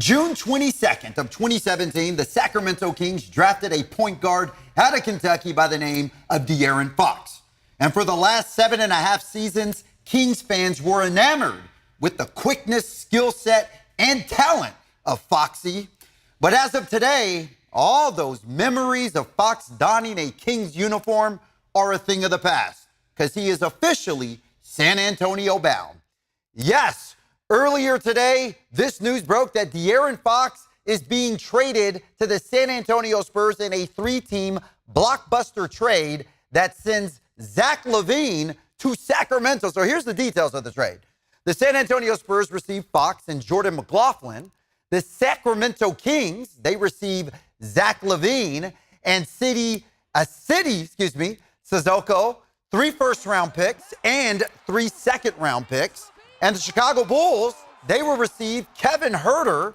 June 22nd of 2017, the Sacramento Kings drafted a point guard out of Kentucky by the name of De'Aaron Fox. And for the last 7.5 seasons, Kings fans were enamored with the quickness, skill set, and talent of Foxy. But as of today, all those memories of Fox donning a Kings uniform are a thing of the past because he is officially San Antonio bound. Yes, earlier today, this news broke that De'Aaron Fox is being traded to the San Antonio Spurs in a 3-team blockbuster trade that sends Zach LaVine to Sacramento. So here's the details of the trade. The San Antonio Spurs receive Fox and Jordan McLaughlin. The Sacramento Kings, they receive Zach LaVine and Sissoko, 3 first-round picks and 3 second-round picks. And the Chicago Bulls, they will receive Kevin Huerter,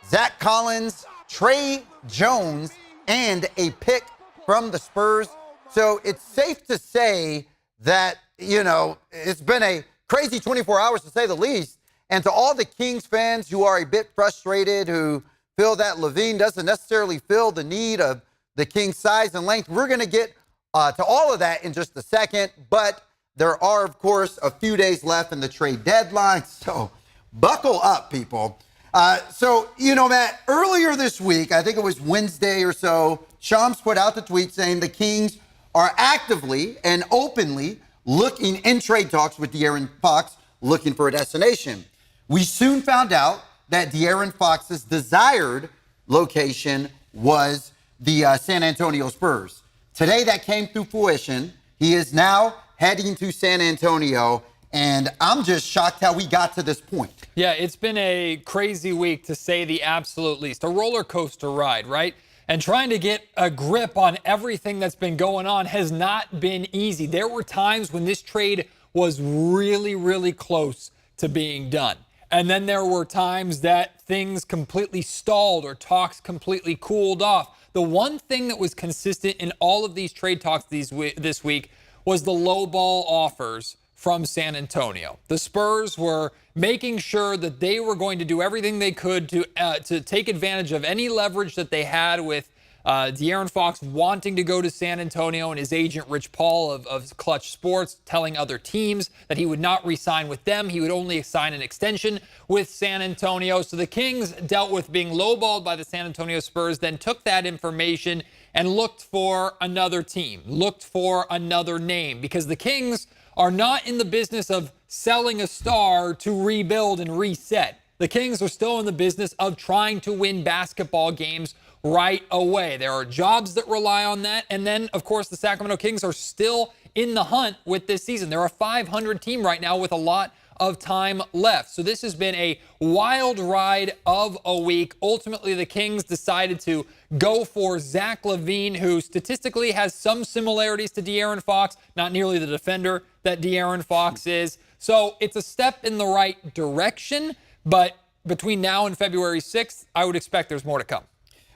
Zach Collins, Trey Jones, and a pick from the Spurs. So it's safe to say that, it's been a crazy 24 hours to say the least. And to all the Kings fans who are a bit frustrated, who feel that LaVine doesn't necessarily fill the need of the Kings' size and length, we're going to get to all of that in just a second. But there are, of course, a few days left in the trade deadline. So buckle up, people. Matt, earlier this week, I think it was Wednesday or so, Shams put out the tweet saying the Kings are actively and openly looking in trade talks with De'Aaron Fox, looking for a destination. We soon found out that De'Aaron Fox's desired location was the San Antonio Spurs. Today, that came to fruition. He is now heading to San Antonio, and I'm just shocked how we got to this point. Yeah, it's been a crazy week, to say the absolute least. A roller coaster ride, right? And trying to get a grip on everything that's been going on has not been easy. There were times when this trade was really, really close to being done. And then there were times that things completely stalled or talks completely cooled off. The one thing that was consistent in all of these trade talks this week was the low ball offers from San Antonio. The Spurs were making sure that they were going to do everything they could to take advantage of any leverage that they had with De'Aaron Fox wanting to go to San Antonio, and his agent Rich Paul of Clutch Sports telling other teams that he would not re-sign with them. He would only sign an extension with San Antonio. So the Kings dealt with being lowballed by the San Antonio Spurs, then took that information and looked for another team, looked for another name, because the Kings are not in the business of selling a star to rebuild and reset. The Kings are still in the business of trying to win basketball games right away. There are jobs that rely on that. And then, of course, the Sacramento Kings are still in the hunt with this season. They're a 500 team right now with a lot of time left. So this has been a wild ride of a week. Ultimately, the Kings decided to go for Zach LaVine, who statistically has some similarities to De'Aaron Fox, not nearly the defender that De'Aaron Fox is. So it's a step in the right direction, but between now and February 6th, I would expect there's more to come.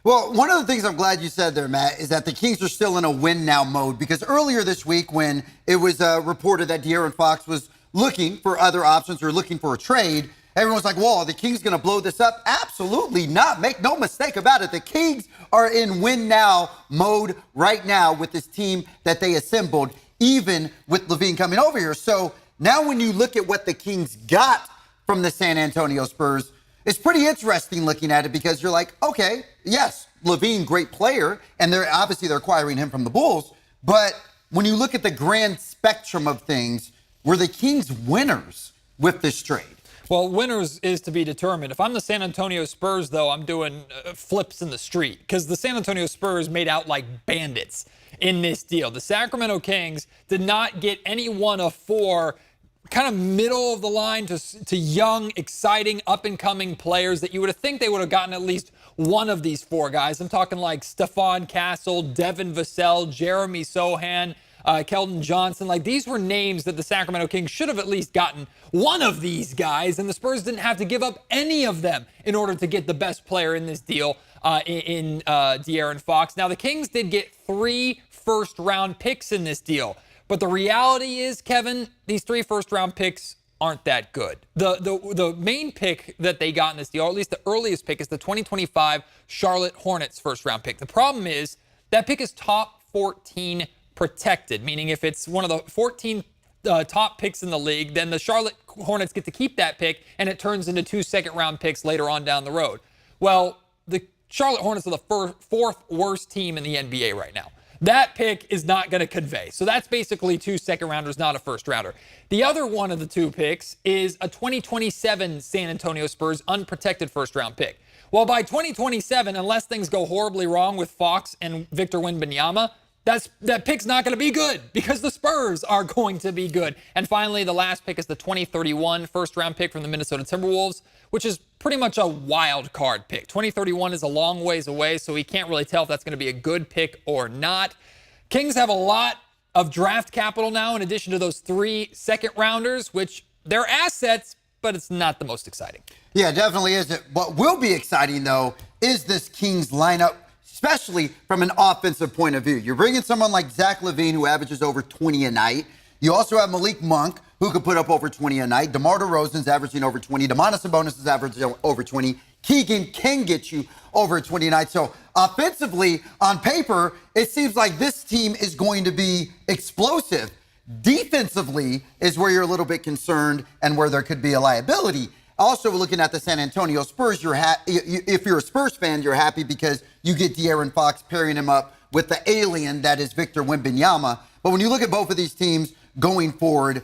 Well, one of the things I'm glad you said there, Matt, is that the Kings are still in a win-now mode, because earlier this week when it was reported that De'Aaron Fox was looking for other options or looking for a trade, everyone was like, whoa, are the Kings going to blow this up? Absolutely not. Make no mistake about it. The Kings are in win-now mode right now with this team that they assembled, even with LaVine coming over here. So now when you look at what the Kings got from the San Antonio Spurs, it's pretty interesting looking at it, because you're like, okay, yes, LaVine, great player, and they're acquiring him from the Bulls. But when you look at the grand spectrum of things, were the Kings winners with this trade? Well, winners is to be determined. If I'm the San Antonio Spurs, though, I'm doing flips in the street, because the San Antonio Spurs made out like bandits in this deal. The Sacramento Kings did not get any one of 4 kind of middle of the line to young, exciting, up-and-coming players that you would have think they would have gotten at least one of these 4 guys. I'm talking like Stephon Castle, Devin Vassell, Jeremy Sohan, Keldon Johnson. Like, these were names that the Sacramento Kings should have at least gotten one of these guys, and the Spurs didn't have to give up any of them in order to get the best player in this deal in De'Aaron Fox. Now, the Kings did get 3 first-round picks in this deal, but the reality is, Kevin, these 3 first-round picks aren't that good. The main pick that they got in this deal, or at least the earliest pick, is the 2025 Charlotte Hornets first-round pick. The problem is that pick is top 14 protected, meaning if it's one of the 14 top picks in the league, then the Charlotte Hornets get to keep that pick, and it turns into 2 second-round picks later on down the road. Well, the Charlotte Hornets are the fourth worst team in the NBA right now. That pick is not going to convey. So that's basically 2 second-rounders, not a first-rounder. The other one of the 2 picks is a 2027 San Antonio Spurs unprotected first-round pick. Well, by 2027, unless things go horribly wrong with Fox and Victor Wembanyama, that pick's not going to be good because the Spurs are going to be good. And finally, the last pick is the 2031 first-round pick from the Minnesota Timberwolves, which is pretty much a wild card pick. 2031 is a long ways away, so we can't really tell if that's going to be a good pick or not. Kings have a lot of draft capital now in addition to those 3 second-rounders, which they're assets, but it's not the most exciting. Yeah, definitely isn't. What will be exciting, though, is this Kings lineup, especially from an offensive point of view. You're bringing someone like Zach LaVine, who averages over 20 a night. You also have Malik Monk, who could put up over 20 a night. DeMar DeRozan's averaging over 20. Domantas Sabonis is averaging over 20. Keegan can get you over 20 a night. So offensively, on paper, it seems like this team is going to be explosive. Defensively is where you're a little bit concerned and where there could be a liability. Also, looking at the San Antonio Spurs, if you're a Spurs fan, you're happy because you get De'Aaron Fox pairing him up with the alien that is Victor Wembanyama. But when you look at both of these teams going forward,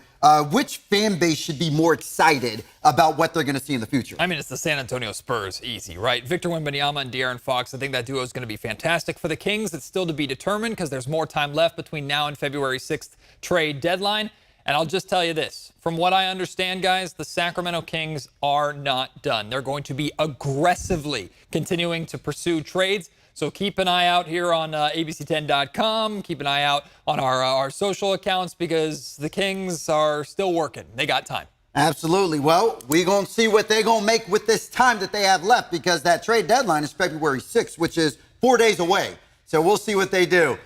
which fan base should be more excited about what they're going to see in the future? I mean, it's the San Antonio Spurs, easy, right? Victor Wembanyama and De'Aaron Fox, I think that duo is going to be fantastic for the Kings. It's still to be determined because there's more time left between now and February 6th trade deadline. And I'll just tell you this. From what I understand, guys, the Sacramento Kings are not done. They're going to be aggressively continuing to pursue trades. So keep an eye out here on ABC10.com. Keep an eye out on our social accounts because the Kings are still working. They got time. Absolutely. Well, we're going to see what they're going to make with this time that they have left because that trade deadline is February 6th, which is 4 days away. So we'll see what they do.